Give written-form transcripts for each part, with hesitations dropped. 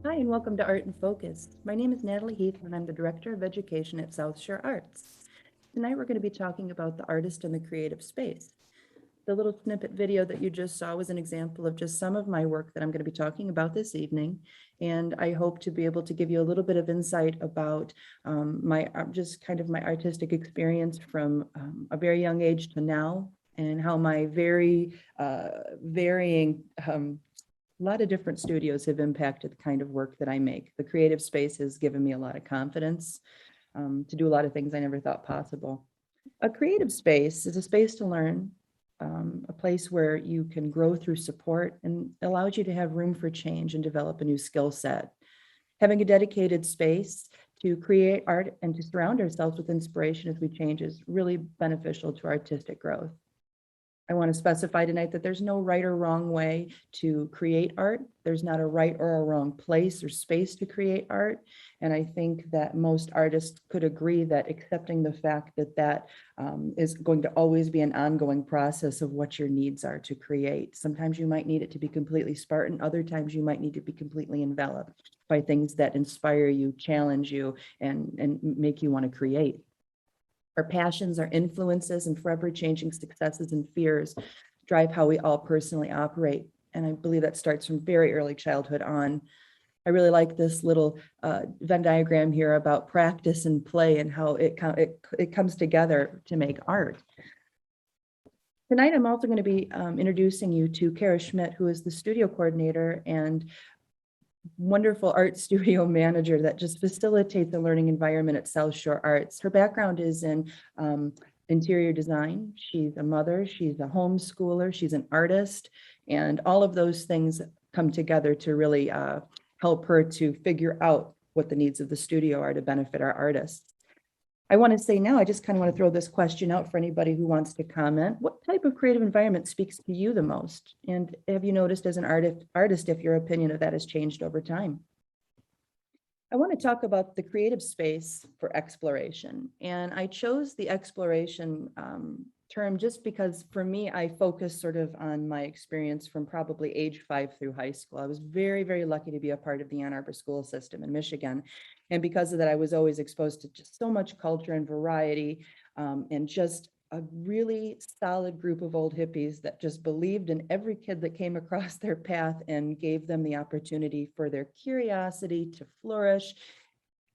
Hi, and welcome to Art in Focus. My name is Natalie Heath, and I'm the Director of Education at South Shore Arts. Tonight, we're going to be talking about the artist and the creative space. The little snippet video that you just saw was an example of just some of my work that I'm going to be talking about this evening. And I hope to be able to give you a little bit of insight about my just kind of my artistic experience from a very young age to now, and how my very varying a lot of different studios have impacted the kind of work that I make. The creative space has given me a lot of confidence to do a lot of things I never thought possible. A creative space is a space to learn, a place where you can grow through support and allows you to have room for change and develop a new skill set. Having a dedicated space to create art and to surround ourselves with inspiration as we change is really beneficial to artistic growth. I want to specify tonight that there's no right or wrong way to create art. There's not a right or a wrong place or space to create art. And I think that most artists could agree that accepting the fact that that is going to always be an ongoing process of what your needs are to create. Sometimes you might need it to be completely Spartan. Other times you might need to be completely enveloped by things that inspire you, challenge you, and make you want to create. Our passions, our influences, and forever changing successes and fears drive how we all personally operate. And I believe that starts from very early childhood on. I really like this little Venn diagram here about practice and play and how it comes together to make art. Tonight, I'm also going to be introducing you to Cara Schmitt, who is the studio coordinator and wonderful art studio manager that just facilitates the learning environment at South Shore Arts. Her background is in interior design. She's a mother, she's a homeschooler, she's an artist, and all of those things come together to really help her to figure out what the needs of the studio are to benefit our artists. I want to say now, I just kind of want to throw this question out for anybody who wants to comment. What type of creative environment speaks to you the most? And have you noticed as an artist if your opinion of that has changed over time? I want to talk about the creative space for exploration. And I chose the exploration term just because for me, I focus sort of on my experience from probably age 5 through high school. I was very, very lucky to be a part of the Ann Arbor school system in Michigan. And because of that, I was always exposed to just so much culture and variety, and just a really solid group of old hippies that just believed in every kid that came across their path and gave them the opportunity for their curiosity to flourish.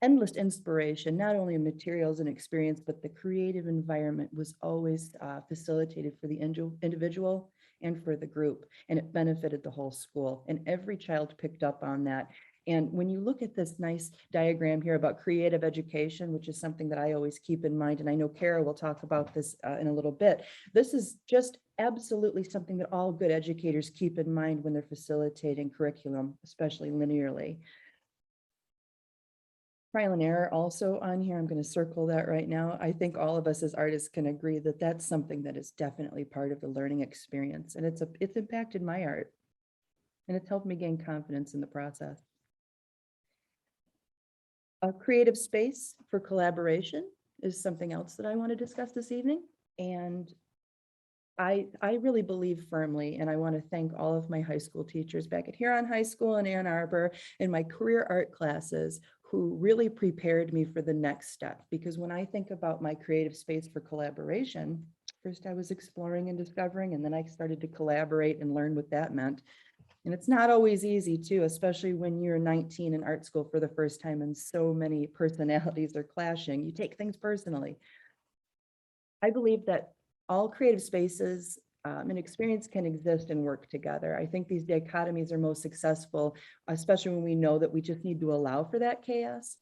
Endless inspiration, not only in materials and experience, but the creative environment was always facilitated for the individual and for the group, and it benefited the whole school. And every child picked up on that. And when you look at this nice diagram here about creative education, which is something that I always keep in mind, and I know Cara will talk about this in a little bit, this is just absolutely something that all good educators keep in mind when they're facilitating curriculum, especially linearly. Trial and error also on here. I'm going to circle that right now. I think all of us as artists can agree that that's something that is definitely part of the learning experience. And it's impacted my art, and it's helped me gain confidence in the process. A creative space for collaboration is something else that I want to discuss this evening. And I really believe firmly, and I want to thank all of my high school teachers back at Huron High School in Ann Arbor in my career art classes who really prepared me for the next step. Because when I think about my creative space for collaboration, first I was exploring and discovering, and then I started to collaborate and learn what that meant. And it's not always easy too, especially when you're 19 in art school for the first time and so many personalities are clashing. You take things personally. I believe that all creative spaces and experience can exist and work together. I think these dichotomies are most successful, especially when we know that we just need to allow for that chaos.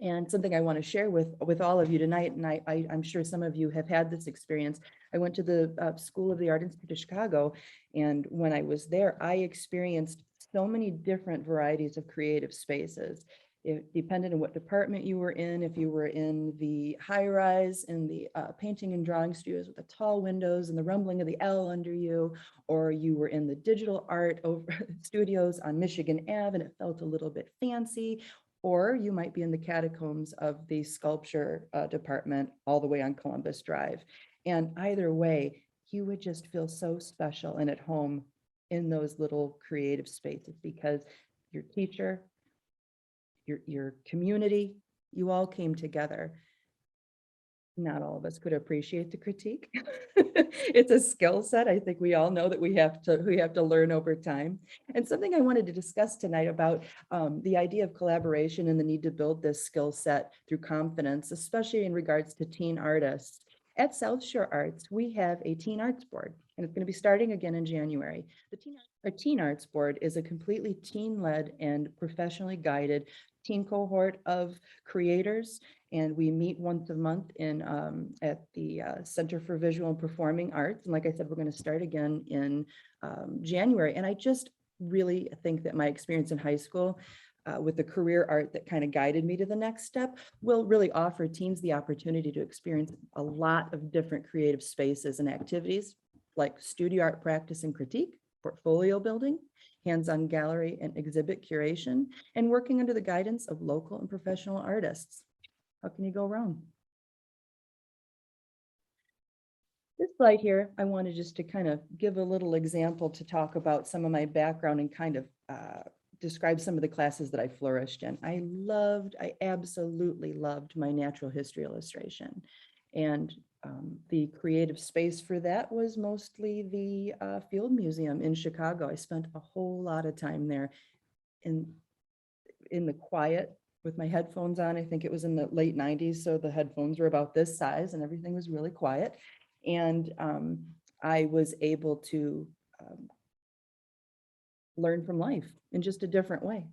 And something I want to share with all of you tonight, and I'm sure some of you have had this experience. I went to the School of the Art Institute of Chicago, and when I was there, I experienced so many different varieties of creative spaces. It depended on what department you were in. If you were in the high rise, in the painting and drawing studios with the tall windows and the rumbling of the L under you, or you were in the digital art studios on Michigan Ave and it felt a little bit fancy, or you might be in the catacombs of the sculpture department all the way on Columbus Drive. And either way, you would just feel so special and at home in those little creative spaces because your teacher, your community, you all came together. Not all of us could appreciate the critique. It's a skill set. I think we all know that we have to learn over time. And something I wanted to discuss tonight about the idea of collaboration and the need to build this skill set through confidence, especially in regards to teen artists. At South Shore Arts, we have a teen arts board, and it's going to be starting again in January. Our teen arts board is a completely teen-led and professionally guided teen cohort of creators, and we meet once a month in at the Center for Visual and Performing Arts. And like I said, we're going to start again in January. And I just really think that my experience in high school with the career art that kind of guided me to the next step will really offer teens the opportunity to experience a lot of different creative spaces and activities like studio art practice and critique, portfolio building, hands-on gallery and exhibit curation, and working under the guidance of local and professional artists. How can you go wrong? This slide here, I wanted just to kind of give a little example to talk about some of my background and kind of describe some of the classes that I flourished in. I absolutely loved my natural history illustration. And the creative space for that was mostly the Field Museum in Chicago. I spent a whole lot of time there in the quiet with my headphones on. I think it was in the late 90s, so the headphones were about this size and everything was really quiet. And I was able to learn from life in just a different way.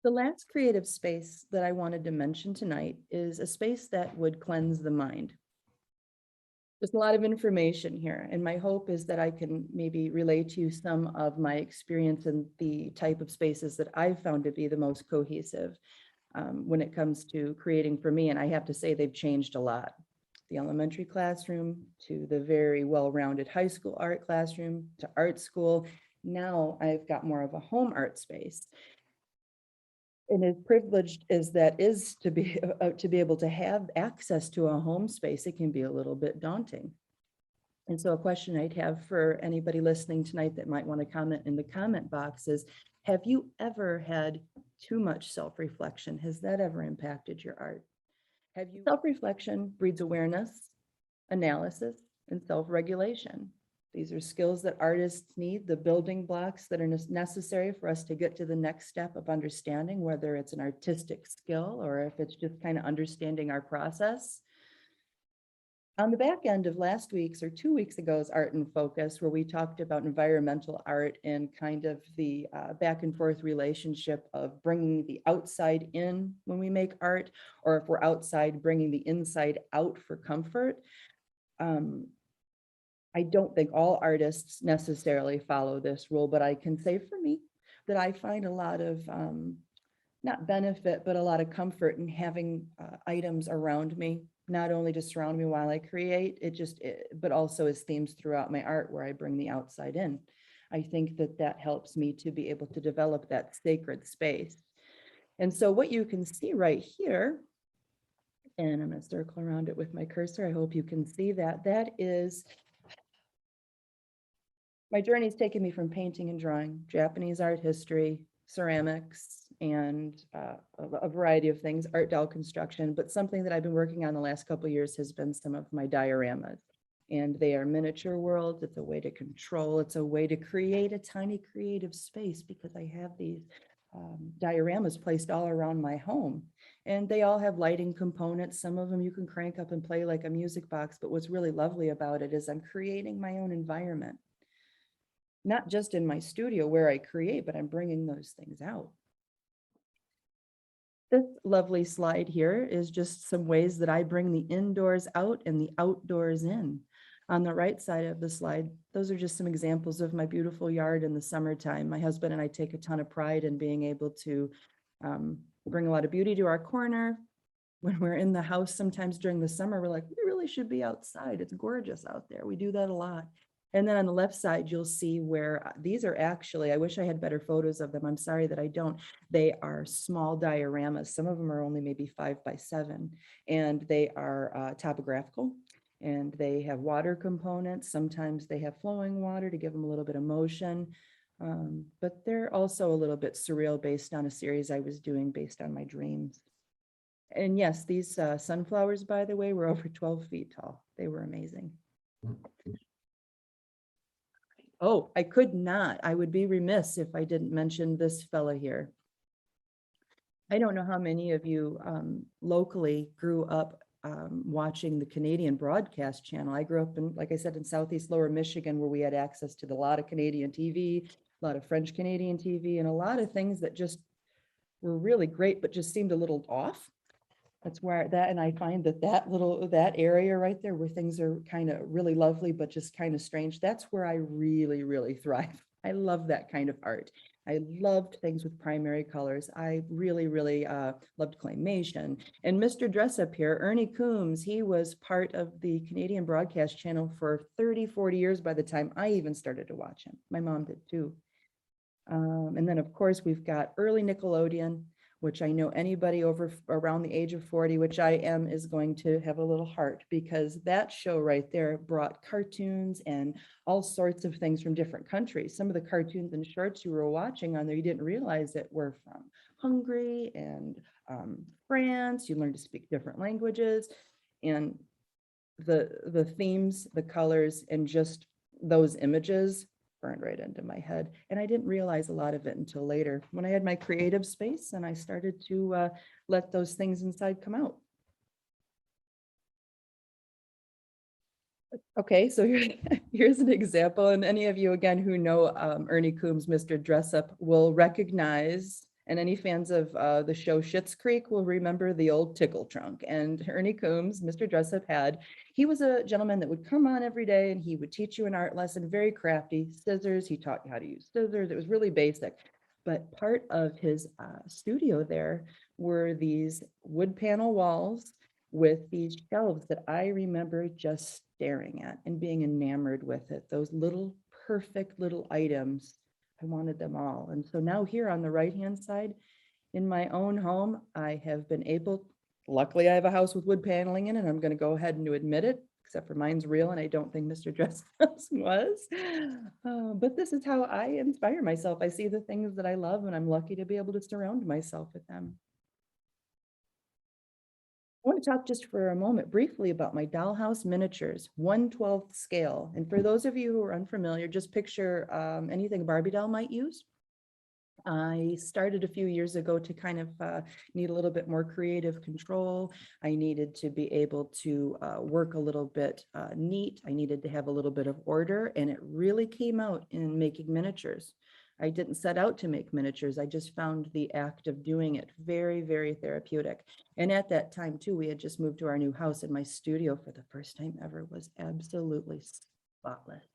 The last creative space that I wanted to mention tonight is a space that would cleanse the mind. There's a lot of information here, and my hope is that I can maybe relate to you some of my experience in the type of spaces that I've found to be the most cohesive when it comes to creating for me. And I have to say they've changed a lot. The elementary classroom to the very well-rounded high school art classroom to art school. Now I've got more of a home art space. And as privileged as that is to be able to have access to a home space, it can be a little bit daunting. And so a question I'd have for anybody listening tonight that might want to comment in the comment box is, have you ever had too much self-reflection? Has that ever impacted your art? Self-reflection breeds awareness, analysis, and self-regulation. These are skills that artists need, the building blocks that are necessary for us to get to the next step of understanding, whether it's an artistic skill or if it's just kind of understanding our process. On the back end of last week's or 2 weeks ago's Art in Focus, where we talked about environmental art and kind of the back and forth relationship of bringing the outside in when we make art, or if we're outside, bringing the inside out for comfort. I don't think all artists necessarily follow this rule, but I can say for me that I find a lot of, not benefit, but a lot of comfort in having items around me, not only to surround me while I create, but also as themes throughout my art where I bring the outside in. I think that that helps me to be able to develop that sacred space. And so what you can see right here, and I'm going to circle around it with my cursor, I hope you can see that, that is my journey has taken me from painting and drawing, Japanese art history, ceramics, and a variety of things, art dowel construction. But something that I've been working on the last couple of years has been some of my dioramas. And they are miniature worlds. It's a way to control. It's a way to create a tiny creative space because I have these dioramas placed all around my home. And they all have lighting components. Some of them you can crank up and play like a music box. But what's really lovely about it is I'm creating my own environment. Not just in my studio where I create, but I'm bringing those things out. This lovely slide here is just some ways that I bring the indoors out and the outdoors in. On the right side of the slide, those are just some examples of my beautiful yard in the summertime. My husband and I take a ton of pride in being able to bring a lot of beauty to our corner. When we're in the house, sometimes during the summer, we're like, we really should be outside. It's gorgeous out there. We do that a lot. And then on the left side, you'll see where these are actually, I wish I had better photos of them. I'm sorry that I don't. They are small dioramas. Some of them are only maybe 5 by 7, and they are topographical, and they have water components. Sometimes they have flowing water to give them a little bit of motion. But they're also a little bit surreal based on a series I was doing based on my dreams. And yes, these sunflowers, by the way, were over 12 feet tall. They were amazing. Oh, I could not. I would be remiss if I didn't mention this fella here. I don't know how many of you locally grew up watching the Canadian broadcast channel. I grew up in, like I said, in Southeast Lower Michigan, where we had access to a lot of Canadian TV, a lot of French Canadian TV, and a lot of things that just were really great, but just seemed a little off. That's where and I find that area right there where things are kind of really lovely, but just kind of strange. That's where I really, really thrive. I love that kind of art. I loved things with primary colors. I really, really loved claymation. And Mr. Dress Up here, Ernie Coombs, he was part of the Canadian broadcast channel for 30, 40 years by the time I even started to watch him. My mom did too. And then, of course, we've got early Nickelodeon, which I know anybody over around the age of 40, which I am, is going to have a little heart, because that show right there brought cartoons and all sorts of things from different countries. Some of the cartoons and shorts you were watching on there, you didn't realize that were from Hungary and France. You learned to speak different languages, and the themes, the colors, and just those images burned right into my head. And I didn't realize a lot of it until later, when I had my creative space and I started to let those things inside come out. Okay, so here's an example, and any of you, again, who know Ernie Coombs, Mr. Dress Up, will recognize, and any fans of the show Schitt's Creek will remember the old tickle trunk. And Ernie Coombs, Mr. Dress Up, he was a gentleman that would come on every day and he would teach you an art lesson, very crafty, scissors. He taught you how to use scissors. It was really basic. But part of his studio there were these wood panel walls with these shelves that I remember just staring at and being enamored with it. Those little perfect little items, I wanted them all. And so now here on the right-hand side, in my own home, I have been able, luckily I have a house with wood paneling in it, and I'm going to go ahead and admit it, except for mine's real, and I don't think Mr. Dresshouse was. But this is how I inspire myself. I see the things that I love, and I'm lucky to be able to surround myself with them. I want to talk just for a moment briefly about my dollhouse miniatures, 1/12 scale. And for those of you who are unfamiliar, just picture anything a Barbie doll might use. I started a few years ago to kind of need a little bit more creative control. I needed to be able to work a little bit neat. I needed to have a little bit of order, and it really came out in making miniatures. I didn't set out to make miniatures. I just found the act of doing it very, very therapeutic. And at that time too, we had just moved to our new house, and my studio for the first time ever was absolutely spotless.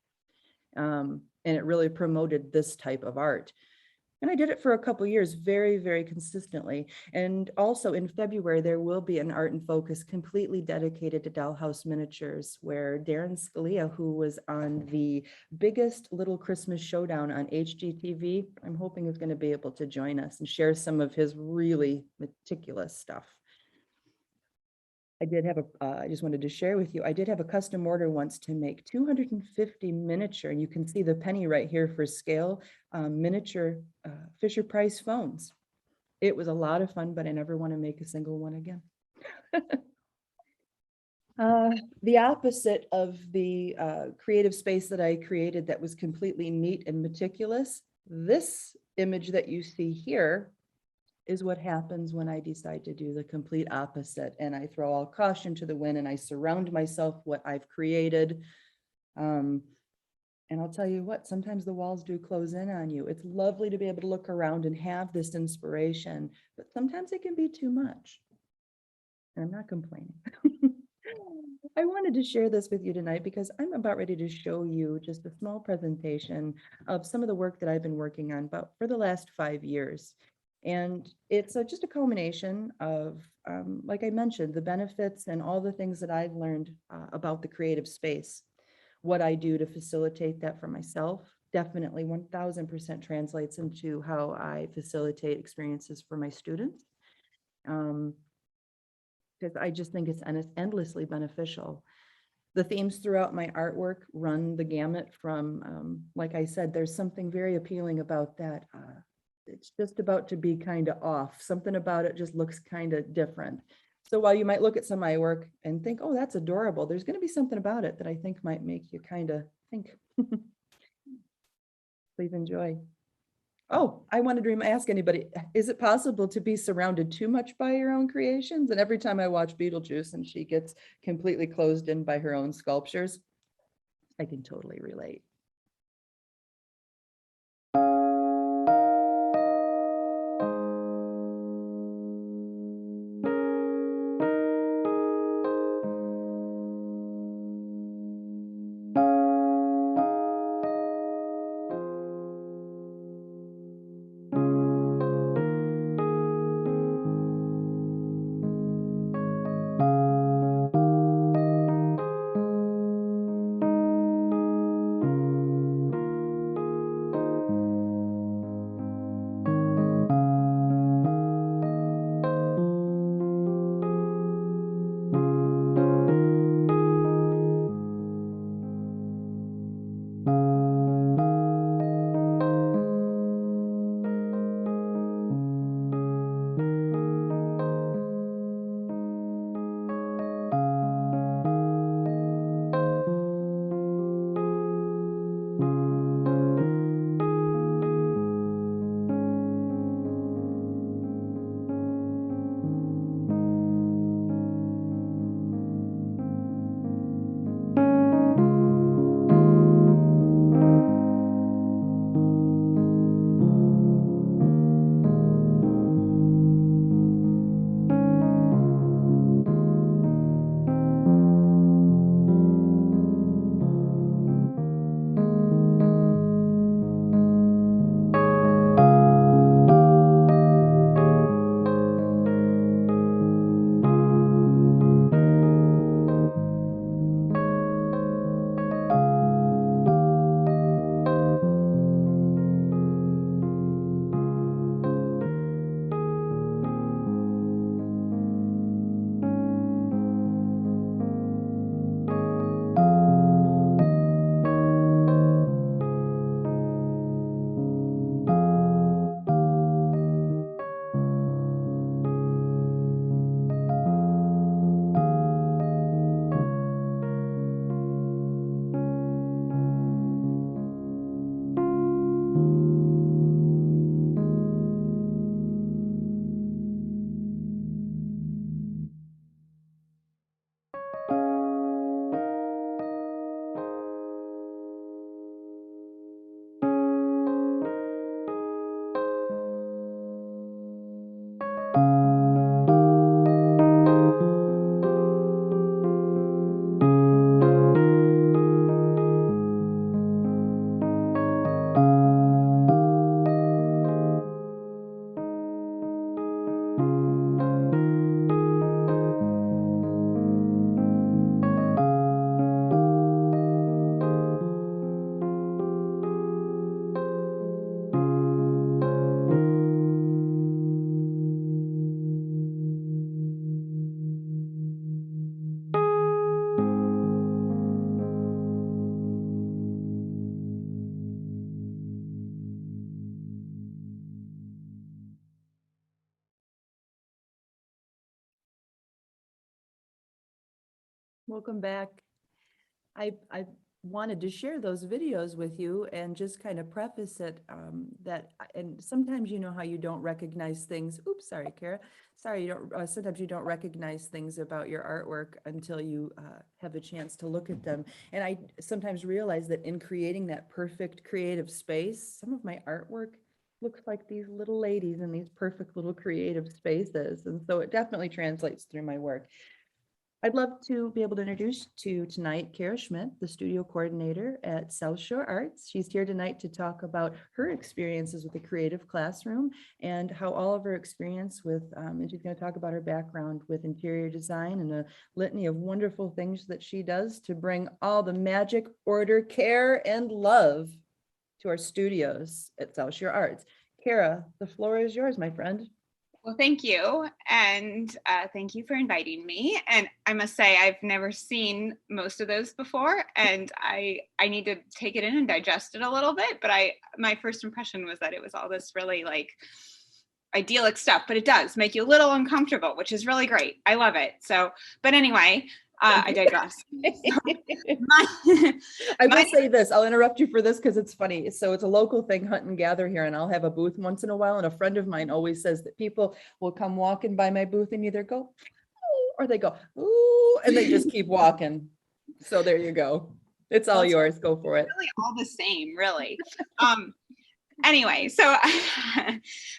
And it really promoted this type of art. And I did it for a couple years, very, very consistently. And also in February, there will be an Art and Focus completely dedicated to dollhouse miniatures, where Darren Scalia, who was on the biggest little Christmas showdown on HGTV, I'm hoping is going to be able to join us and share some of his really meticulous stuff. I did have I just wanted to share with you, I did have a custom order once to make 250 miniature, and you can see the penny right here for scale, miniature Fisher-Price phones. It was a lot of fun, but I never want to make a single one again. The opposite of the creative space that I created that was completely neat and meticulous, this image that you see here is what happens when I decide to do the complete opposite, and I throw all caution to the wind and I surround myself what I've created. And I'll tell you what, sometimes the walls do close in on you. It's lovely to be able to look around and have this inspiration, but sometimes it can be too much. And I'm not complaining. I wanted to share this with you tonight because I'm about ready to show you just a small presentation of some of the work that I've been working on about for the last 5 years. And it's just a culmination of, like I mentioned, the benefits and all the things that I've learned about the creative space. What I do to facilitate that for myself definitely 1000% translates into how I facilitate experiences for my students. Because I just think it's endlessly beneficial. The themes throughout my artwork run the gamut from, like I said, there's something very appealing about that. It's just about to be kind of off. Something about it just looks kind of different. So while you might look at some of my work and think, oh, that's adorable, there's going to be something about it that I think might make you kind of think. Please enjoy. Oh, I wanted to ask anybody, is it possible to be surrounded too much by your own creations? And every time I watch Beetlejuice and she gets completely closed in by her own sculptures, I can totally relate. Welcome back. I wanted to share those videos with you and just kind of preface it and sometimes you know how you don't recognize things. Oops, sorry, Cara. Sorry, you don't. Sometimes you don't recognize things about your artwork until you have a chance to look at them. And I sometimes realize that in creating that perfect creative space, some of my artwork looks like these little ladies in these perfect little creative spaces. And so it definitely translates through my work. I'd love to be able to introduce to you tonight Cara Schmitt, the studio coordinator at South Shore Arts. She's here tonight to talk about her experiences with the creative classroom and how all of her experience with, and she's going to talk about her background with interior design and a litany of wonderful things that she does to bring all the magic, order, care, and love to our studios at South Shore Arts. Cara, the floor is yours, my friend. Well, thank you. And thank you for inviting me. And I must say, I've never seen most of those before. And I need to take it in and digest it a little bit. But my first impression was that it was all this really like idyllic stuff, but it does make you a little uncomfortable, which is really great. I love it. So, but anyway, I digress. I will say this, I'll interrupt you for this because it's funny. So it's a local thing, hunt and gather here, and I'll have a booth once in a while. And a friend of mine always says that people will come walking by my booth and either go, "Ooh," or they go, "Ooh," and they just keep walking. So there you go. It's all yours. Go for it. Really all the same, really. Anyway, so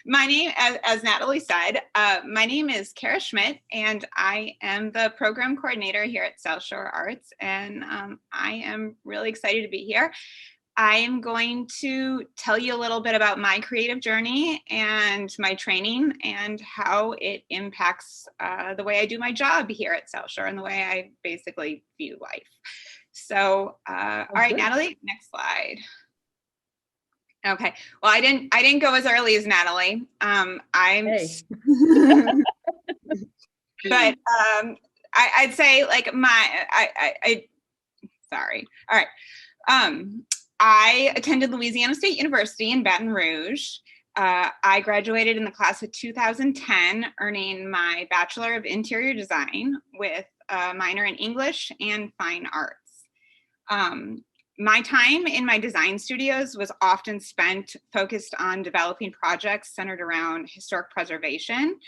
my name, as Natalie said, my name is Cara Schmitt, and I am the program coordinator here at South Shore Arts, and I am really excited to be here. I am going to tell you a little bit about my creative journey and my training and how it impacts the way I do my job here at South Shore and the way I basically view life. So, all right, Natalie, next slide. Okay. Well, I didn't go as early as Natalie. Hey. But I'd say like sorry. All right. I attended Louisiana State University in Baton Rouge. I graduated in the class of 2010, earning my Bachelor of Interior Design with a minor in English and Fine Arts. My time in my design studios was often spent focused on developing projects centered around historic preservation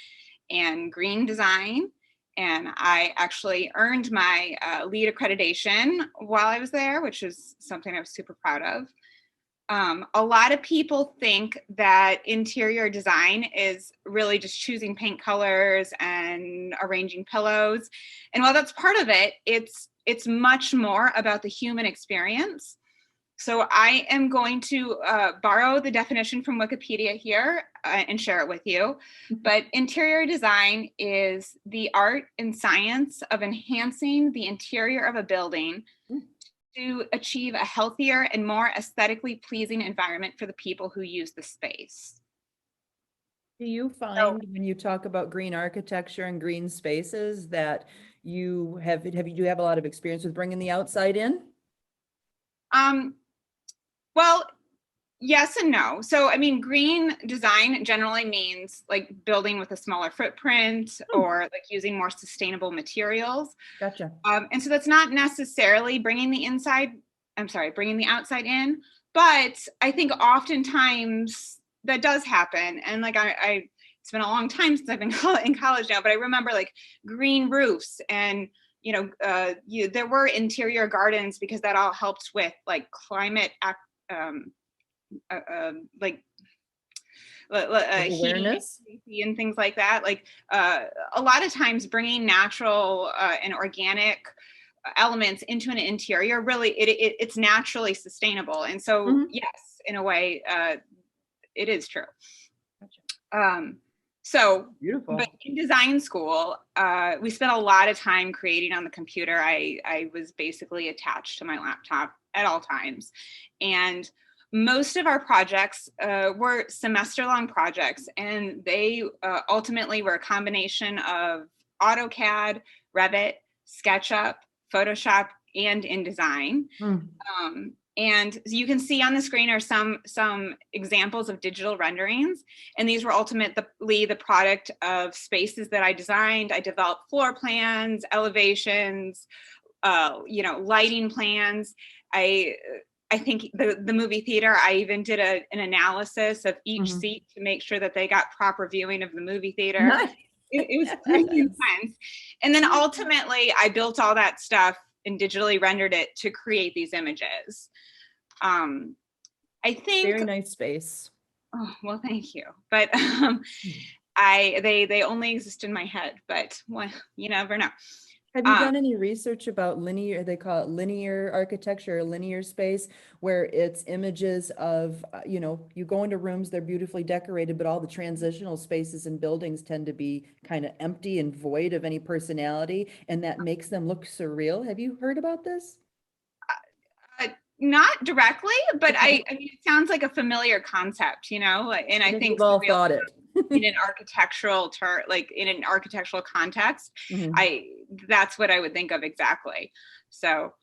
and green design. And I actually earned my LEED accreditation while I was there, which is something I was super proud of. A lot of people think that interior design is really just choosing paint colors and arranging pillows. And while that's part of it, it's much more about the human experience. So I am going to borrow the definition from Wikipedia here and share it with you. But interior design is the art and science of enhancing the interior of a building to achieve a healthier and more aesthetically pleasing environment for the people who use the space. Do you find when you talk about green architecture and green spaces that you do you have a lot of experience with bringing the outside in? Well, yes and no. So, I mean, green design generally means like building with a smaller footprint or like using more sustainable materials. Gotcha. And so that's not necessarily bringing the outside in, but I think oftentimes that does happen. And like it's been a long time since I've been in college now, but I remember like green roofs and there were interior gardens because that all helped with like climate awareness heat and things like that. Like a lot of times bringing natural and organic elements into an interior, really it's naturally sustainable. And so yes, in a way, it is true. Gotcha. So beautiful. But in design school, we spent a lot of time creating on the computer. I was basically attached to my laptop at all times. And most of our projects were semester-long projects, and they ultimately were a combination of AutoCAD, Revit, SketchUp, Photoshop, and InDesign. And you can see on the screen are some examples of digital renderings. And these were ultimately the product of spaces that I designed. I developed floor plans, elevations, lighting plans. I think the movie theater, I even did an analysis of each seat to make sure that they got proper viewing of the movie theater. Nice. It was pretty intense. And then ultimately I built all that stuff and digitally rendered it to create these images. I think very nice space. Oh, well, thank you. But they only exist in my head, but well, you never know. Have you done any research about linear, they call it linear architecture or linear space, where it's images of, you go into rooms, they're beautifully decorated, but all the transitional spaces and buildings tend to be kind of empty and void of any personality, and that makes them look surreal. Have you heard about this? Not directly, but I mean, it sounds like a familiar concept, and I think we've all thought it. in an architectural like in an architectural context, that's what I would think of exactly. So,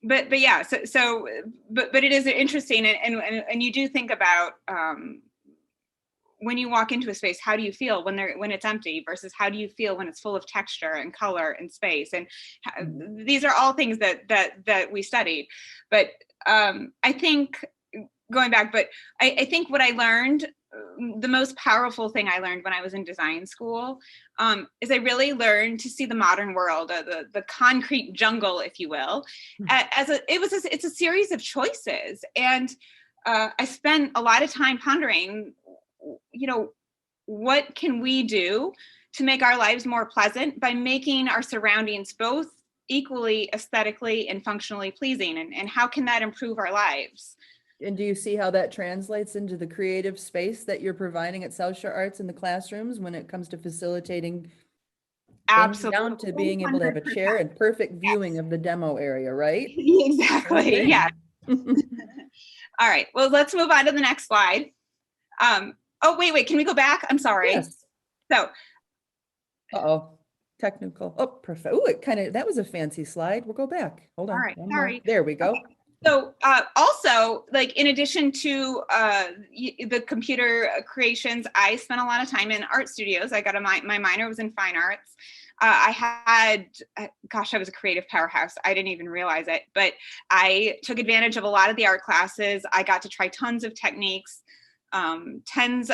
but yeah, but it is interesting, and you do think about when you walk into a space, how do you feel when it's empty versus how do you feel when it's full of texture and color and space? And these are all things that we studied. But I think going back, but I think what I learned, the most powerful thing I learned when I was in design school, is I really learned to see the modern world, the concrete jungle, if you will, it's a series of choices. And I spent a lot of time pondering, what can we do to make our lives more pleasant by making our surroundings both equally aesthetically and functionally pleasing, and how can that improve our lives? And do you see how that translates into the creative space that you're providing at South Shore Arts in the classrooms when it comes to facilitating Absolutely. down to being able to have a chair and perfect viewing of the demo area, right? Exactly. Okay. Yeah. All right. Well, let's move on to the next slide. Oh, wait. Can we go back? I'm sorry. Yes. So. Technical. Oh, perfect. Oh, that was a fancy slide. We'll go back. Hold on. All right. One Sorry. more. There we go. Okay. So also, like, in addition to the computer creations, I spent a lot of time in art studios. I got my minor was in fine arts. I had, I was a creative powerhouse. I didn't even realize it, but I took advantage of a lot of the art classes. I got to try tons of techniques, tons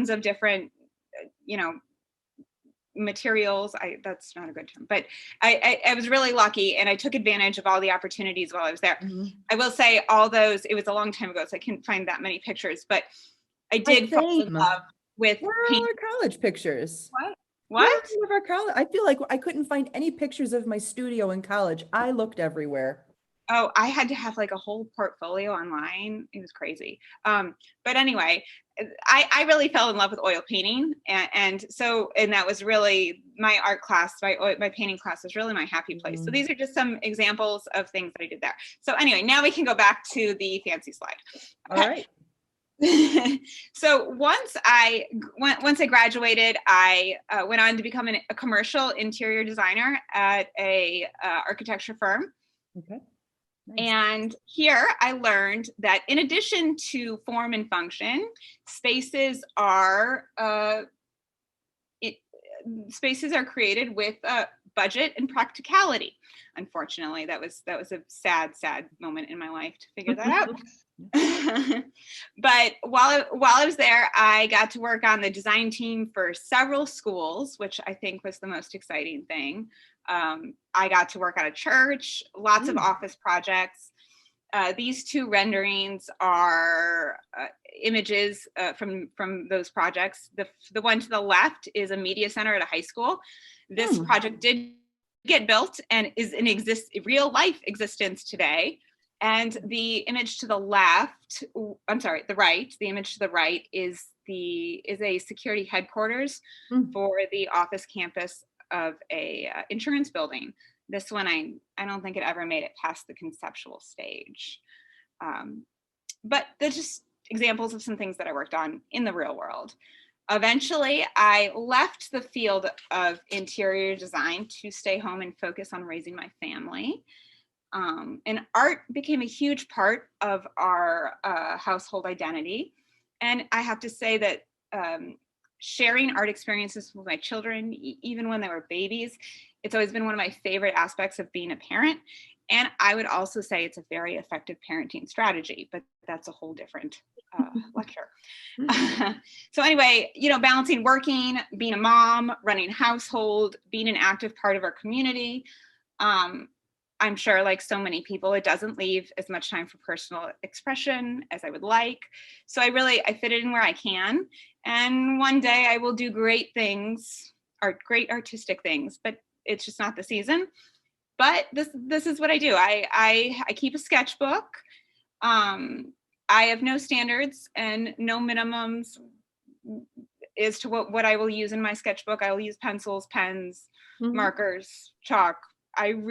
of different, materials. That's not a good term, but I was really lucky, and I took advantage of all the opportunities while I was there. I will say all those, it was a long time ago, so I can't find that many pictures, but I did fall in love with paint. Our college pictures. What? Of our college. I feel like I couldn't find any pictures of my studio in college. I looked everywhere. Oh, I had to have like a whole portfolio online. It was crazy. But anyway, I really fell in love with oil painting. And that was really my art class, my painting class was really my happy place. So these are just some examples of things that I did there. So anyway, now we can go back to the fancy slide. Okay. All right. So once I graduated, I went on to become a commercial interior designer at a architecture firm. Okay. Nice. And here I learned that in addition to form and function, spaces are created with budget and practicality. Unfortunately, that was a sad moment in my life to figure that out. But while I was there, I got to work on the design team for several schools, which I think was the most exciting thing. I got to work on a church, lots of office projects. These two renderings are images from those projects. The one to the left is a media center at a high school. This project did get built and is in real life existence today. And the image to the left, the image to the right is a security headquarters for the office campus of a insurance building. This one, I don't think it ever made it past the conceptual stage. But they're just examples of some things that I worked on in the real world. Eventually, I left the field of interior design to stay home and focus on raising my family. And art became a huge part of our household identity. And I have to say that sharing art experiences with my children, even when they were babies, it's always been one of my favorite aspects of being a parent. And I would also say it's a very effective parenting strategy, but that's a whole different lecture. So anyway, balancing working, being a mom, running a household, being an active part of our community. I'm sure, like so many people, it doesn't leave as much time for personal expression as I would like. So I fit it in where I can. And one day I will do great things, great artistic things, but it's just not the season. But this is what I do. I keep a sketchbook. I have no standards and no minimums as to what I will use in my sketchbook. I will use pencils, pens, markers, chalk. I've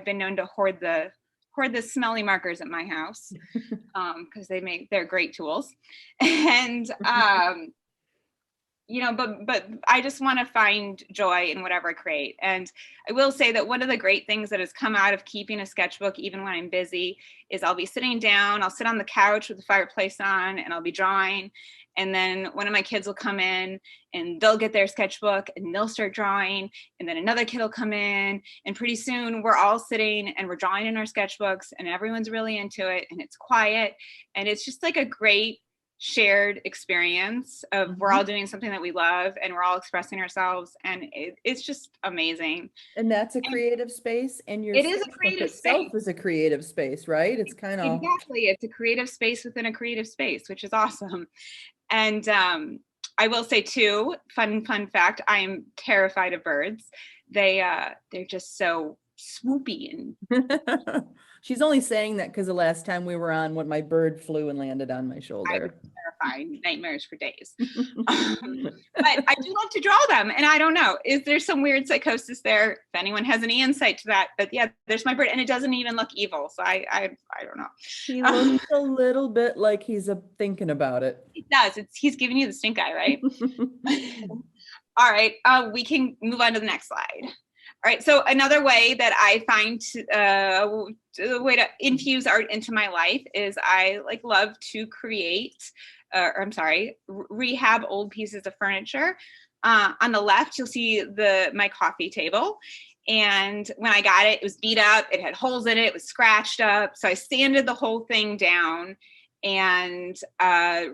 been known to hoard the smelly markers at my house because they're great tools. And but I just want to find joy in whatever I create. And I will say that one of the great things that has come out of keeping a sketchbook, even when I'm busy, is I'll be sitting down, I'll sit on the couch with the fireplace on, and I'll be drawing. And then one of my kids will come in and they'll get their sketchbook and they'll start drawing. And then another kid will come in, and pretty soon we're all sitting and we're drawing in our sketchbooks, and everyone's really into it, and it's quiet. And it's just like a great shared experience of we're all doing something that we love, and we're all expressing ourselves, and it's just amazing. And that's a creative space, and your It is a sketchbook creative itself space. is a creative space, right? It's kind of Exactly. It's a creative space within a creative space, which is awesome. And I will say too, fun fact, I am terrified of birds. They're just so swoopy and She's only saying that because the last time we were on, when my bird flew and landed on my I shoulder. was terrifying, nightmares for days. But I do love to draw them, and I don't know, is there some weird psychosis there? If anyone has any insight to that, but yeah, there's my bird, and it doesn't even look evil, so I don't know. He looks a little bit like he's thinking about it. It does. He's giving you the stink eye, right? All right, we can move on to the next slide. All right, so another way that I find the way to infuse art into my life is I love to create, rehab old pieces of furniture. On the left, you'll see my coffee table. And when I got it, it was beat up. It had holes in it. It was scratched up. So I sanded the whole thing down and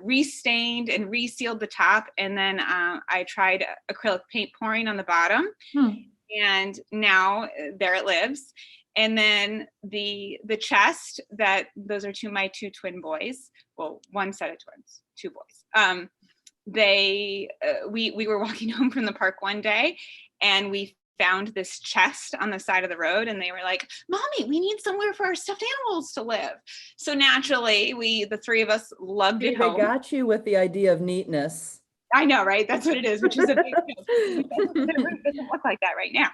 restained and resealed the top. And then I tried acrylic paint pouring on the bottom. And now there it lives. And then the chest, those are my two twin boys. Well, one set of twins, two boys. We were walking home from the park one day, and we found this chest on the side of the road, and they were like, "Mommy, we need somewhere for our stuffed animals to live." So naturally, the three of us lugged it home. They got you with the idea of neatness. I know, right? That's what it is, which is a big deal. It doesn't look like that right now.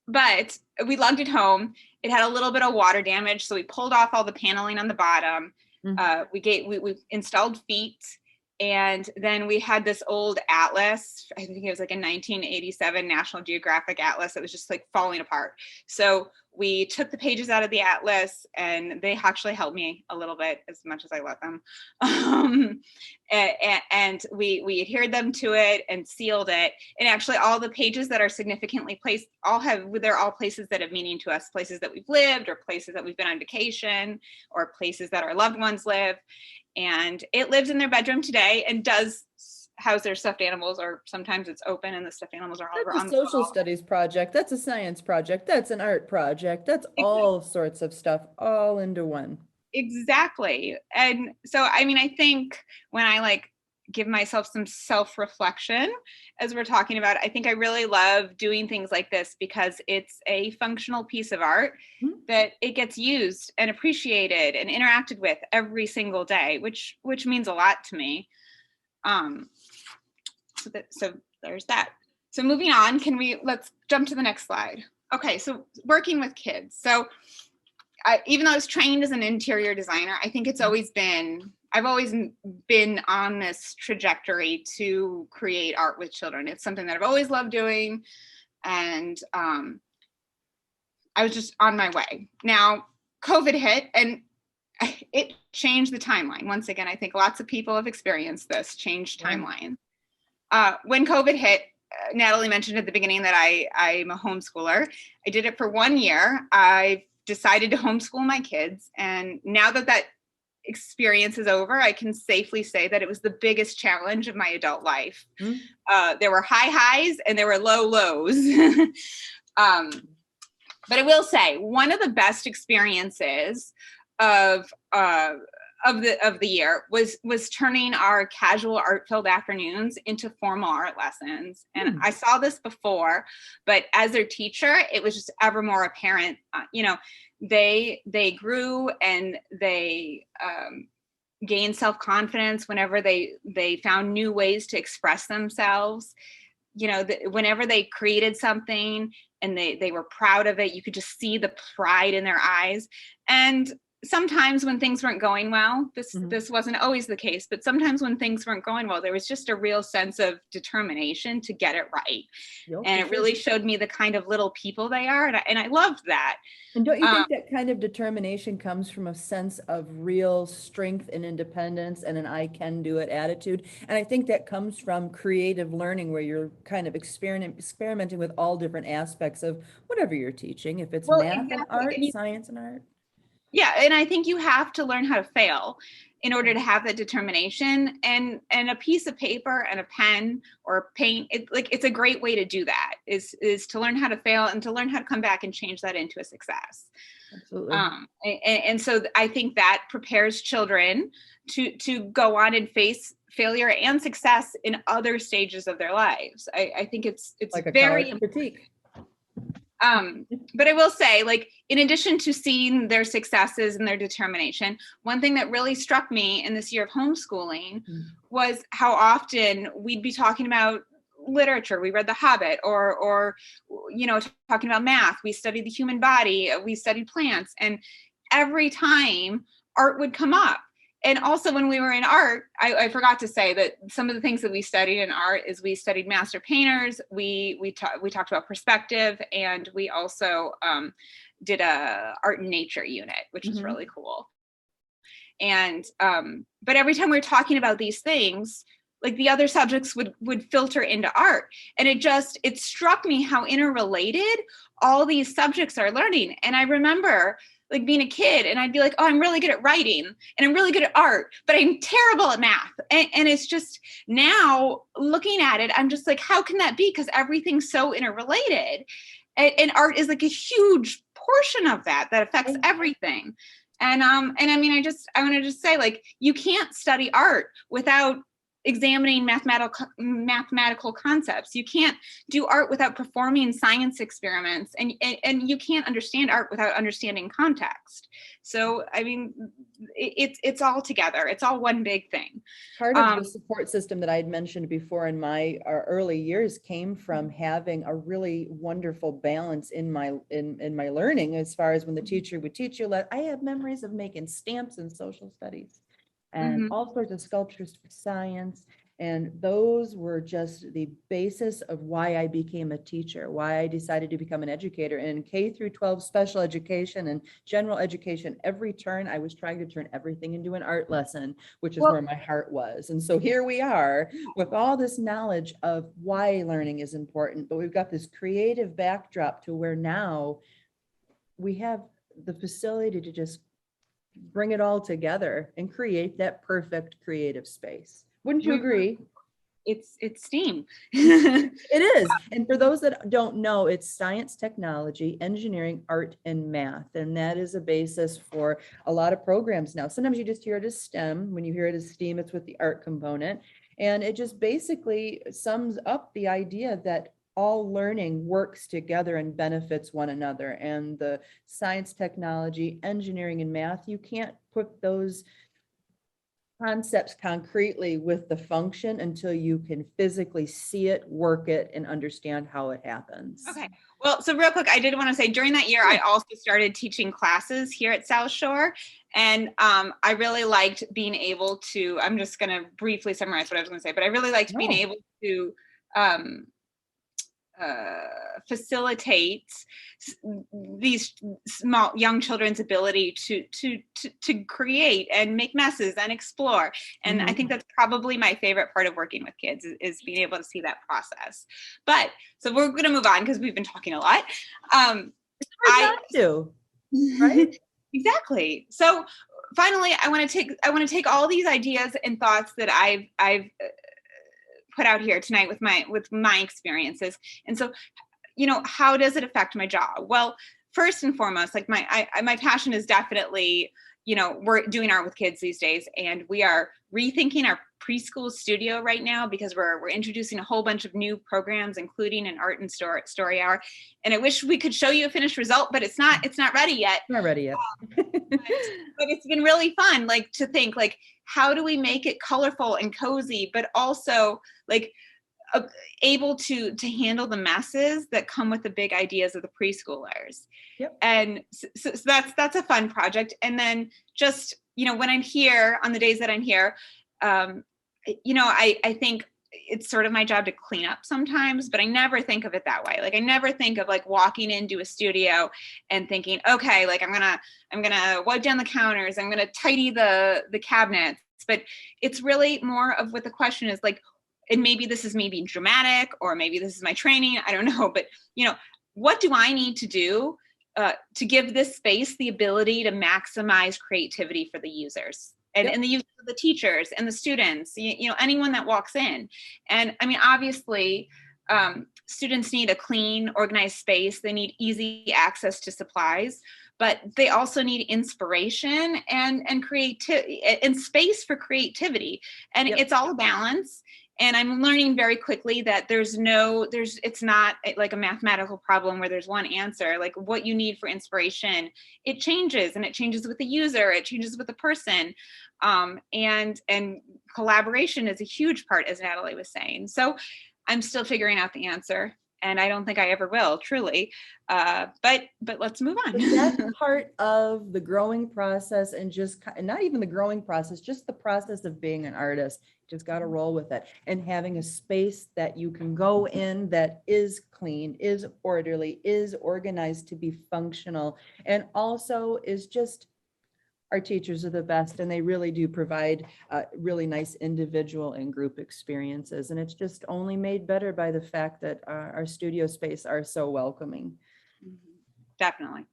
But we lugged it home. It had a little bit of water damage, so we pulled off all the paneling on the bottom. We installed feet, and then we had this old atlas. I think it was like a 1987 National Geographic atlas that was just falling apart. So we took the pages out of the atlas, and they actually helped me a little bit, as much as I let them. And we adhered them to it and sealed it. And actually, all the pages that are significantly placed, they're all places that have meaning to us, places that we've lived, or places that we've been on vacation, or places that our loved ones live. And it lives in their bedroom today and does house their stuffed animals, or sometimes it's open and the stuffed animals are all over on the social wall. Studies project. That's a science project. That's an art project. That's all sorts of stuff all into one. Exactly. And so, I mean, I think when I give myself some self-reflection as we're talking about, I think I really love doing things like this because it's a functional piece of art that it gets used and appreciated and interacted with every single day, which means a lot to me. So there's that. So moving on, let's jump to the next slide. Okay, so working with kids. So even though I was trained as an interior designer, I think I've always been on this trajectory to create art with children. It's something that I've always loved doing. And I was just on my way. Now, COVID hit, and it changed the timeline. Once again, I think lots of people have experienced this changed timeline. When COVID hit, Natalie mentioned at the beginning that I'm a homeschooler. I did it for 1 year. I decided to homeschool my kids. And now that experience is over, I can safely say that it was the biggest challenge of my adult life. There were high highs and there were low lows. But I will say one of the best experiences of the year was turning our casual art-filled afternoons into formal art lessons. And I saw this before, but as their teacher, it was just ever more apparent. They grew and they gained self-confidence whenever they found new ways to express themselves. Whenever they created something and they were proud of it, you could just see the pride in their eyes. And sometimes when things weren't going well, Mhm. this wasn't always the case, but sometimes when things weren't going well, there was just a real sense of determination to get it right. Yep, And for it sure. really showed me the kind of little people they are. And I loved that. And don't you Um, think that kind of determination comes from a sense of real strength and independence and an I can do it attitude? And I think that comes from creative learning where you're kind of experimenting with all different aspects of whatever you're teaching, if it's well, math and exactly. art, science and art. Yeah, and I think you have to learn how to fail in order to have that determination, and a piece of paper and a pen or paint, it's a great way to do that, is to learn how to fail and to learn how to come back and change that into a success. Absolutely. And so I think that prepares children to go on and face failure and success in other stages of their lives. I think it's Like a very college critique. but I will say, like, in addition to seeing their successes and their determination, one thing that really struck me in this year of homeschooling was how often we'd be talking about literature. We read The Hobbit, or talking about math. We studied the human body. We studied plants, and every time art would come up. And also when we were in art, I forgot to say that some of the things that we studied in art is we studied master painters. We talked about perspective, and we also did a art and nature unit, which was really cool. And but every time we were talking about these things, like, the other subjects would filter into art, and it struck me how interrelated all these subjects are learning. And I remember, like, being a kid, and I'd be like, oh, I'm really good at writing and I'm really good at art, but I'm terrible at math. And it's just, now looking at it, I'm just like, how can that be? Because everything's so interrelated, and art is like a huge portion of that affects everything. And I mean, I want to just say, like, you can't study art without examining mathematical concepts. You can't do art without performing science experiments, and you can't understand art without understanding context. So, I mean, it's all together. It's all one big thing. Part of the support system that I had mentioned before in my early years came from having a really wonderful balance in my learning, as far as when the teacher would teach you. I have memories of making stamps in social studies and all sorts of sculptures for science. And those were just the basis of why I became a teacher, why I decided to become an educator. And in K through 12 special education and general education, every turn I was trying to turn everything into an art lesson, which is where my heart was. And so here we are with all this knowledge of why learning is important, but we've got this creative backdrop to where now we have the facility to just bring it all together and create that perfect creative space. Wouldn't you agree? It's STEAM. It is. And for those that don't know, it's science, technology, engineering, art, and math. And that is a basis for a lot of programs now. Sometimes you just hear it as STEM. When you hear it as STEAM, it's with the art component. And it just basically sums up the idea that all learning works together and benefits one another. And the science, technology, engineering, and math, you can't put those concepts concretely with the function until you can physically see it, work it, and understand how it happens. Okay. Well, so real quick, I did want to say, during that year, I also started teaching classes here at South Shore. And I really liked being able to, I'm just going to briefly summarize what I was going to say, but I really liked being able to facilitate these small young children's ability to create and make messes and explore. And I think that's probably my favorite part of working with kids, is being able to see that process. But so we're going to move on because we've been talking a lot. I do, right? Exactly. So finally, I want to take all these ideas and thoughts that I've put out here tonight with my experiences. And so, how does it affect my job? Well, first and foremost, like, my passion is definitely, we're doing art with kids these days, and we are rethinking our preschool studio right now because we're introducing a whole bunch of new programs, including an art and story hour. And I wish we could show you a finished result, but it's not ready yet. Not ready yet. But it's been really fun, like, to think, like, how do we make it colorful and cozy, but also, like, able to handle the messes that come with the big ideas of the preschoolers. Yep. And so that's a fun project. And then just, when I'm here, on the days that I'm here, I think it's sort of my job to clean up sometimes, but I never think of it that way. Like I never think of like walking into a studio and thinking, okay, like I'm gonna wipe down the counters, I'm gonna tidy the cabinets. But it's really more of what the question is like, and maybe this is maybe dramatic, or maybe this is my training, I don't know, but what do I need to do to give this space the ability to maximize creativity for the users and the users, the teachers and the students, anyone that walks in. And I mean, obviously, students need a clean, organized space. They need easy access to supplies, but they also need inspiration and creativity and space for creativity. And it's all a balance. And I'm learning very quickly that it's not like a mathematical problem where there's one answer. Like what you need for inspiration, it changes, and it changes with the user, it changes with the person. And collaboration is a huge part, as Natalie was saying. So I'm still figuring out the answer, and I don't think I ever will, truly. But let's move on. That's part of the growing process, and just not even the growing process, just the process of being an artist. Just got to roll with it, and having a space that you can go in that is clean, is orderly, is organized to be functional, and also is just, our teachers are the best, and they really do provide really nice individual and group experiences. And it's just only made better by the fact that our studio space are so welcoming. Definitely.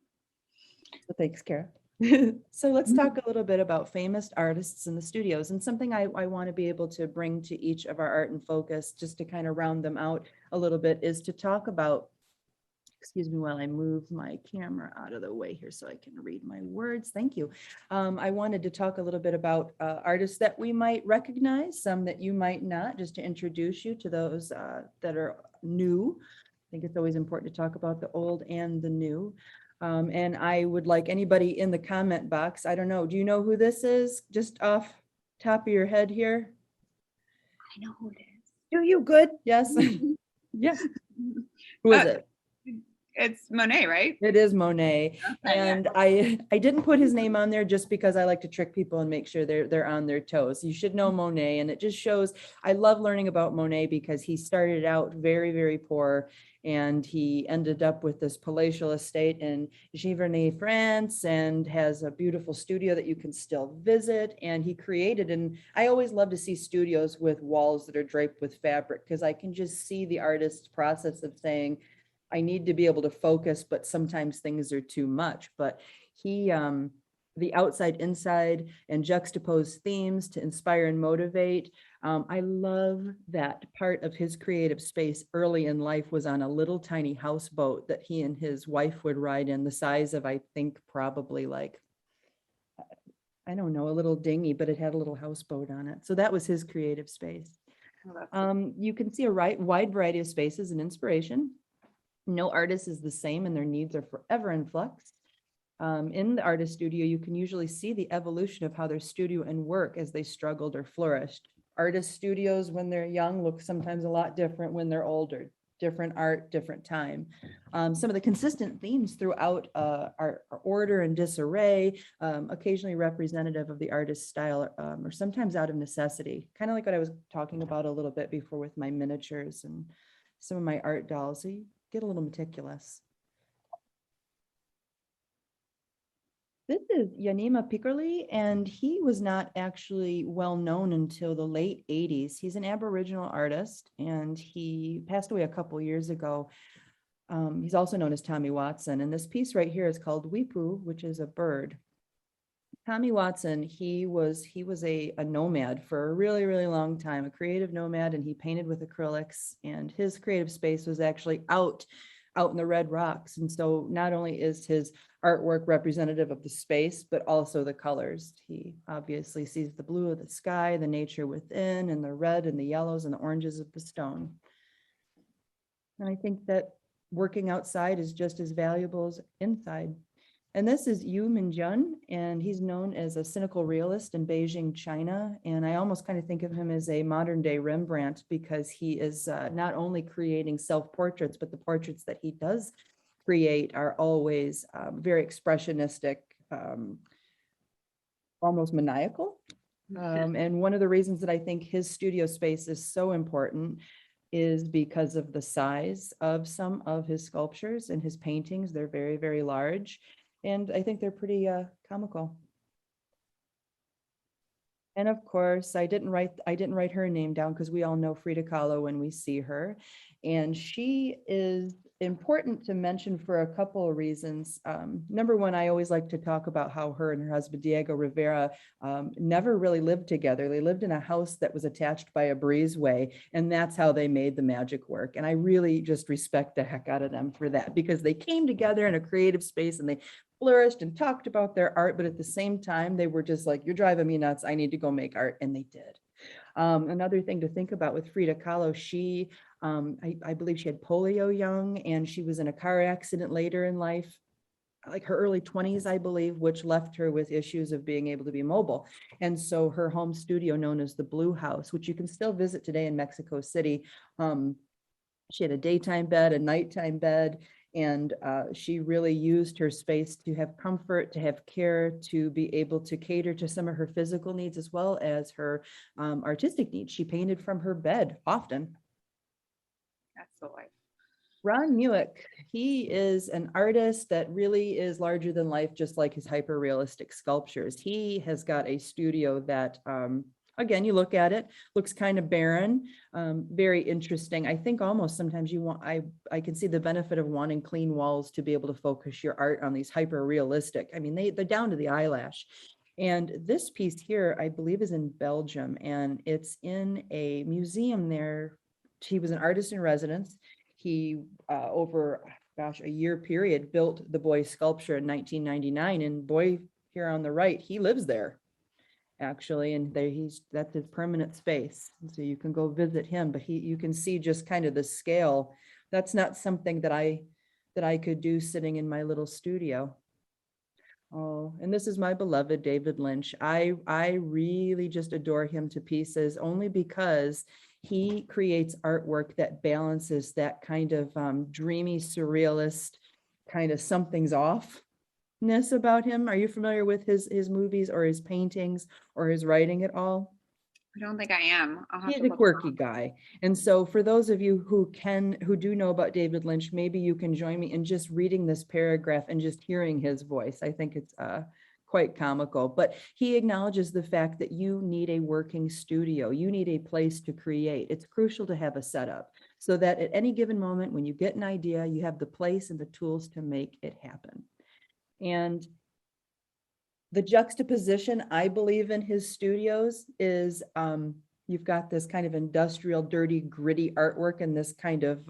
So thanks, Cara. So let's talk a little bit about famous artists in the studios, and something I want to be able to bring to each of our art and focus, just to kind of round them out a little bit, is to talk about, excuse me while I move my camera out of the way here so I can read my words. Thank you. I wanted to talk a little bit about artists that we might recognize, some that you might not, just to introduce you to those that are new. I think it's always important to talk about the old and the new. And I would like anybody in the comment box, I don't know, do you know who this is? Just off top of your head here? I know who it is. Do you? Good. Yes. Yes. Who is it? It's Monet, right? It is Monet. Okay, And I didn't put his name on there just because I like to trick people and make sure they're on their toes. You should know Monet, and it just shows, I love learning about Monet because he started out very, very poor, and he ended up with this palatial estate in Giverny, France, and has a beautiful studio that you can still visit. And he created, and I always love to see studios with walls that are draped with fabric, because I can just see the artist's process of saying, I need to be able to focus, but sometimes things are too much. But he, the outside, inside, and juxtapose themes to inspire and motivate. I love that part of his creative space early in life was on a little tiny houseboat that he and his wife would ride in, the size of, I think, probably like, I don't know, a little dinghy, but it had a little houseboat on it. So that was his creative space. You can see a wide variety of spaces and inspiration. No artist is the same, and their needs are forever in flux. In the artist studio, you can usually see the evolution of how their studio and work as they struggled or flourished. Artist studios, when they're young, look sometimes a lot different when they're older. Different art, different time. Some of the consistent themes throughout are order and disarray, occasionally representative of the artist's style, or sometimes out of necessity. Kind of like what I was talking about a little bit before with my miniatures and some of my art dolls. So you get a little meticulous. This is Yanima Piccoli, and he was not actually well known until the late 80s. He's an Aboriginal artist, and he passed away a couple years ago. He's also known as Tommy Watson, and this piece right here is called Wipu, which is a bird. Tommy Watson, he was a nomad for a really, really long time, a creative nomad, and he painted with acrylics, and his creative space was actually out in the Red Rocks. And so not only is his artwork representative of the space, but also the colors. He obviously sees the blue of the sky, the nature within, and the red and the yellows and the oranges of the stone. And I think that working outside is just as valuable as inside. And this is Yu Minjun, and he's known as a cynical realist in Beijing, China. And I almost kind of think of him as a modern day Rembrandt, because he is not only creating self-portraits, but the portraits that he does create are always very expressionistic, almost maniacal. And one of the reasons that I think his studio space is so important is because of the size of some of his sculptures and his paintings. They're very, very large. And I think they're pretty comical. And of course, I didn't write her name down because we all know Frida Kahlo when we see her. And she is important to mention for a couple of reasons. Number one, I always like to talk about how her and her husband, Diego Rivera, never really lived together. They lived in a house that was attached by a breezeway, and that's how they made the magic work. And I really just respect the heck out of them for that, because they came together in a creative space and they flourished and talked about their art, but at the same time, they were just like, you're driving me nuts. I need to go make art. And they did. Another thing to think about with Frida Kahlo, she, I believe she had polio young, and she was in a car accident later in life, like her early 20s, I believe, which left her with issues of being able to be mobile. And so her home studio, known as the Blue House, which you can still visit today in Mexico City, she had a daytime bed, a nighttime bed, and she really used her space to have comfort, to have care, to be able to cater to some of her physical needs as well as her artistic needs. She painted from her bed often. That's the life. Ron Muick, he is an artist that really is larger than life, just like his hyper realistic sculptures. He has got a studio that, again, you look at it, looks kind of barren, very interesting. I think almost sometimes I can see the benefit of wanting clean walls to be able to focus your art on these hyper realistic. I mean, they're down to the eyelash. And this piece here, I believe, is in Belgium, and it's in a museum there. He was an artist in residence. He, over, gosh, a year period, built the Boy sculpture in 1999. And Boy, here on the right, he lives there, actually. And there that's his permanent space. And so you can go visit him, but you can see just kind of the scale. That's not something that I could do sitting in my little studio. Oh, and this is my beloved David Lynch. I really just adore him to pieces, only because he creates artwork that balances that kind of dreamy, surrealist kind of something's offness about him. Are you familiar with his movies or his paintings or his writing at all? I don't think I am. I'll have He's to a look. quirky guy. And so for those of you who do know about David Lynch, maybe you can join me in just reading this paragraph and just hearing his voice. I think it's quite comical, but he acknowledges the fact that you need a working studio. You need a place to create. It's crucial to have a setup so that at any given moment, when you get an idea, you have the place and the tools to make it happen. And the juxtaposition, I believe, in his studios is you've got this kind of industrial, dirty, gritty artwork in this kind of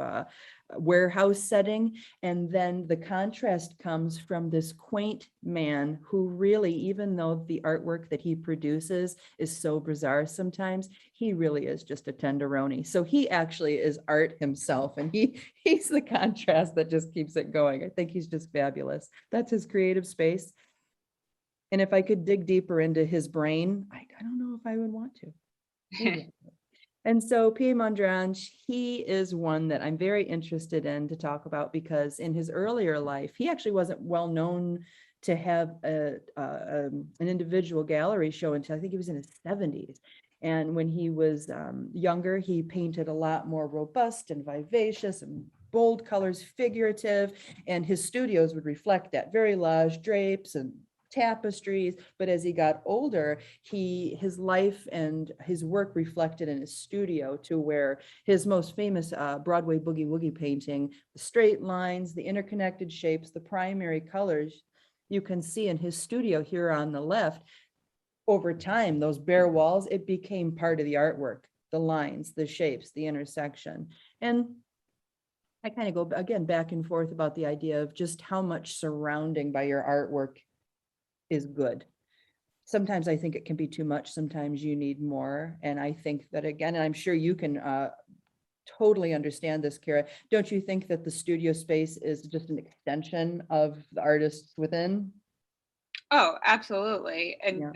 warehouse setting. And then the contrast comes from this quaint man who really, even though the artwork that he produces is so bizarre sometimes, he really is just a tenderoni. So he actually is art himself. And he's the contrast that just keeps it going. I think he's just fabulous. That's his creative space. And if I could dig deeper into his brain, I don't know if I would want to. And so Pierre Mondrange, he is one that I'm very interested in to talk about, because in his earlier life, he actually wasn't well known to have an individual gallery show until I think he was in his 70s. And when he was younger, he painted a lot more robust and vivacious and bold colors, figurative, and his studios would reflect that, very large drapes and tapestries. But as he got older, his life and his work reflected in his studio, to where his most famous Broadway boogie woogie painting, the straight lines, the interconnected shapes, the primary colors, you can see in his studio here on the left. Over time, those bare walls, it became part of the artwork, the lines, the shapes, the intersection. And I kind of go again back and forth about the idea of just how much surrounding by your artwork is good. Sometimes I think it can be too much. Sometimes you need more. And I think that, again, and I'm sure you can totally understand this, Cara. Don't you think that the studio space is just an extension of the artists within? Oh, absolutely. And Yeah.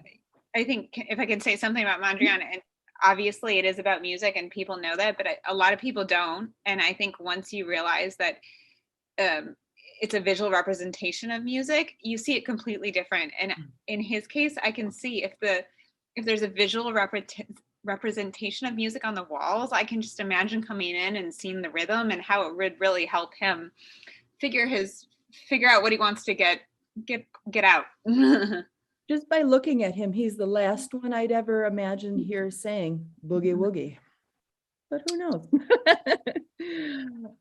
I think if I can say something about Mondrian, and obviously it is about music and people know that, but a lot of people don't. And I think once you realize that um, it's a visual representation of music, you see it completely different. And in his case, I can see if there's a visual representation of music on the walls, I can just imagine coming in and seeing the rhythm and how it would really help him figure out what he wants to get out. Just by looking at him, he's the last one I'd ever imagine here saying boogie woogie. But who knows?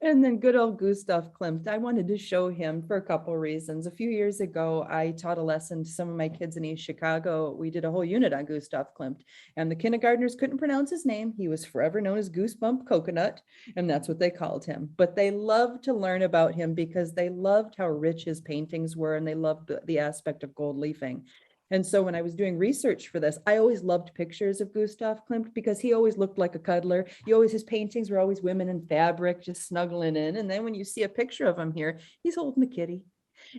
And then good old Gustav Klimt. I wanted to show him for a couple of reasons. A few years ago, I taught a lesson to some of my kids in East Chicago. We did a whole unit on Gustav Klimt, and the kindergartners couldn't pronounce his name. He was forever known as Goosebump Coconut, and that's what they called him. But they loved to learn about him because they loved how rich his paintings were, and they loved the aspect of gold leafing. And so when I was doing research for this, I always loved pictures of Gustav Klimt because he always looked like a cuddler. His paintings were always women in fabric, just snuggling in. And then when you see a picture of him here, he's holding the kitty.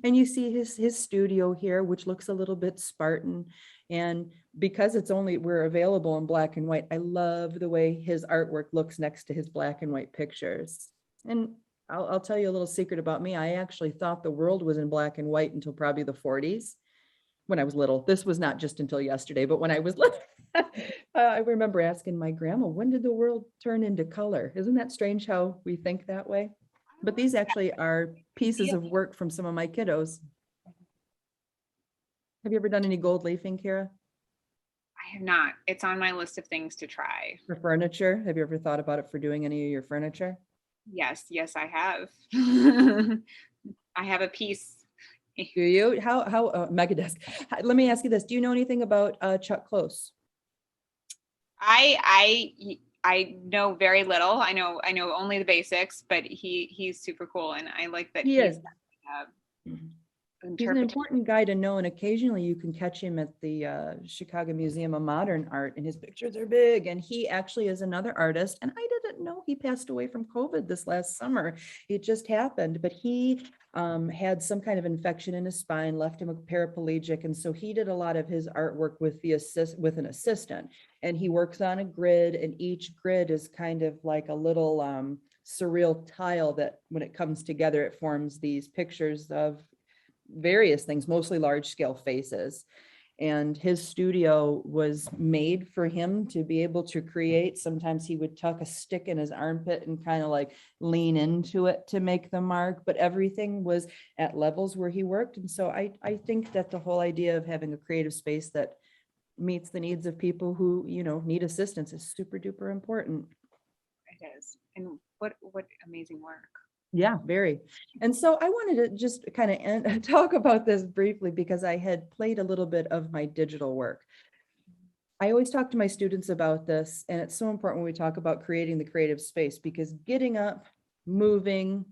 And you see his studio here, which looks a little bit Spartan. And because we're available in black and white, I love the way his artwork looks next to his black and white pictures. And I'll tell you a little secret about me. I actually thought the world was in black and white until probably the 40s. When I was little. This was not just until yesterday, but when I was little, I remember asking my grandma, when did the world turn into color? Isn't that strange how we think that way? But these actually are pieces of work from some of my kiddos. Have you ever done any gold leafing, Cara? I have not. It's on my list of things to try. For furniture? Have you ever thought about it for doing any of your furniture? Yes, I have. I have a piece. Do you? How Megadesk. Let me ask you this. Do you know anything about Chuck Close? I know very little. I know only the basics, but he's super cool, and I like that He is. He's an interpretation. important guy to know, and occasionally you can catch him at the Chicago Museum of Modern Art, and his pictures are big. And he actually is another artist, and I didn't know he passed away from COVID this last summer. It just happened, but he had some kind of infection in his spine, left him a paraplegic, and so he did a lot of his artwork with an assistant. And he works on a grid, and each grid is kind of like a little surreal tile that, when it comes together, it forms these pictures of various things, mostly large scale faces. And his studio was made for him to be able to create. Sometimes he would tuck a stick in his armpit and kind of like lean into it to make the mark, but everything was at levels where he worked. And so I think that the whole idea of having a creative space that meets the needs of people who, need assistance is super duper important. It is. And what amazing work. Yeah, very. And so I wanted to just kind of talk about this briefly because I had played a little bit of my digital work. I always talk to my students about this, and it's so important when we talk about creating the creative space, because getting up, moving,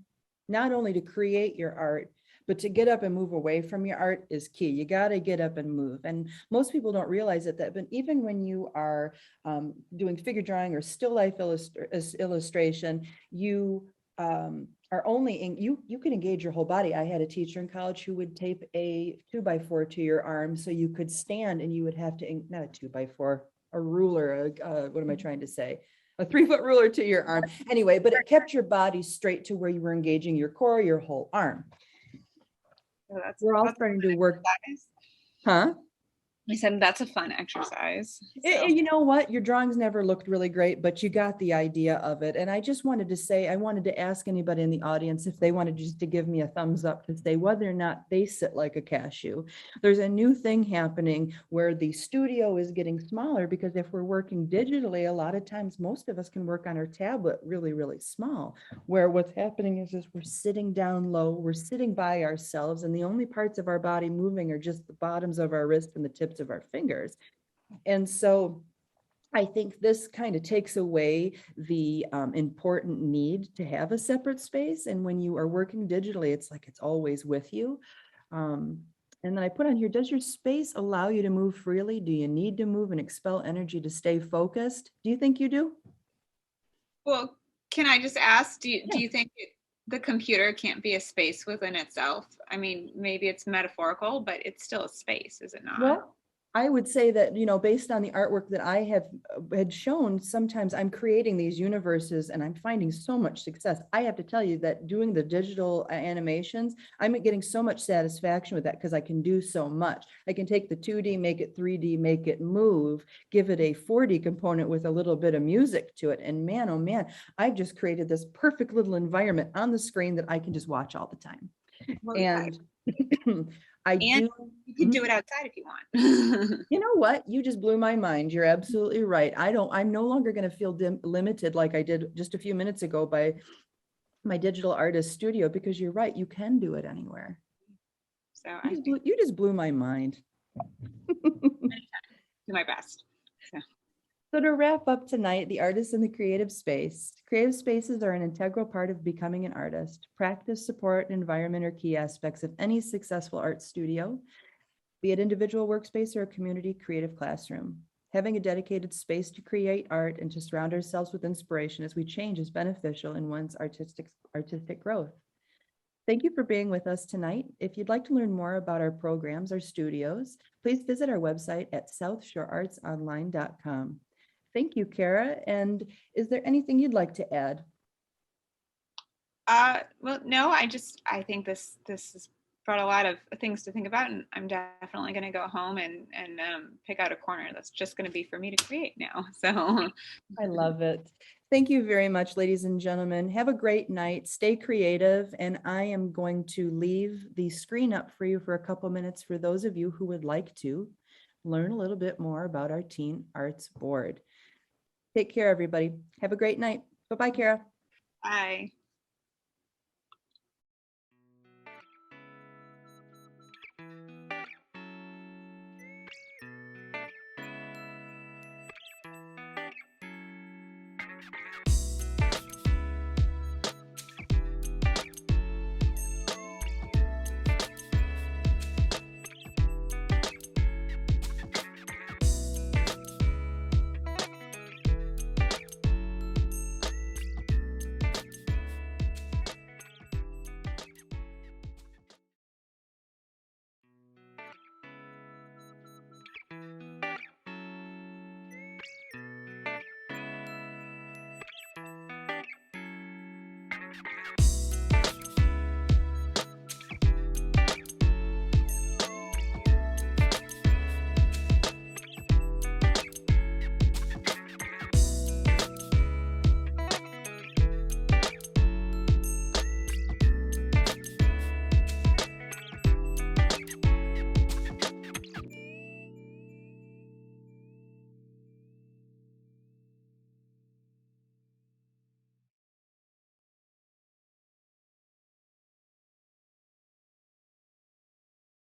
not only to create your art, but to get up and move away from your art is key. You got to get up and move. And most people don't realize it, but even when you are doing figure drawing or still life illustration, you are only you can engage your whole body. I had a teacher in college who would tape a 2x4 to your arm so you could stand, and you would have to, not a 2x4, a ruler, what am I trying to say? A 3-foot ruler to your arm. Anyway, but it kept your body straight to where you were engaging your core, your whole arm. So we're all starting to work. Huh? I said, that's a fun exercise. So. You know what? Your drawings never looked really great, but you got the idea of it. And I just wanted to say, I wanted to ask anybody in the audience if they wanted just to give me a thumbs up to say whether or not they sit like a cashew. There's a new thing happening where the studio is getting smaller, because if we're working digitally, a lot of times most of us can work on our tablet really, really small, where what's happening is we're sitting down low, we're sitting by ourselves, and the only parts of our body moving are just the bottoms of our wrists and the tips of our fingers. And so I think this kind of takes away the important need to have a separate space. And when you are working digitally, it's like it's always with you. And then I put on here, does your space allow you to move freely? Do you need to move and expel energy to stay focused? Do you think you do? Well, Can I just ask, do you think the computer can't be a space within itself? I mean, maybe it's metaphorical, but it's still a space, is it not? Well, I would say that, based on the artwork that I have had shown, sometimes I'm creating these universes and I'm finding so much success. I have to tell you that doing the digital animations, I'm getting so much satisfaction with that because I can do so much. I can take the 2D, make it 3D, make it move, give it a 4D component with a little bit of music to it. And man, oh man, I've just created this perfect little environment on the screen that I can just watch all the time. Well, And I and do. you can do it outside if you want. You know what? You just blew my mind. You're absolutely right. I'm no longer going to feel limited like I did just a few minutes ago by my digital artist studio, because you're right. You can do it anywhere. So You just blew my mind. do my best. So to wrap up tonight, the artist in the creative space. Creative spaces are an integral part of becoming an artist. Practice, support, and environment are key aspects of any successful art studio, be it individual workspace or a community creative classroom. Having a dedicated space to create art and to surround ourselves with inspiration as we change is beneficial in one's artistic growth. Thank you for being with us tonight. If you'd like to learn more about our programs or studios, please visit our website at southshoreartsonline.com. Thank you, Cara. And is there anything you'd like to add? Well, no, I think this has brought a lot of things to think about, and I'm definitely going to go home and pick out a corner that's just going to be for me to create now. So I love it. Thank you very much, ladies and gentlemen. Have a great night. Stay creative. And I am going to leave the screen up for you for a couple minutes for those of you who would like to learn a little bit more about our Teen Arts Board. Take care, everybody. Have a great night. Bye-bye, Cara. bye.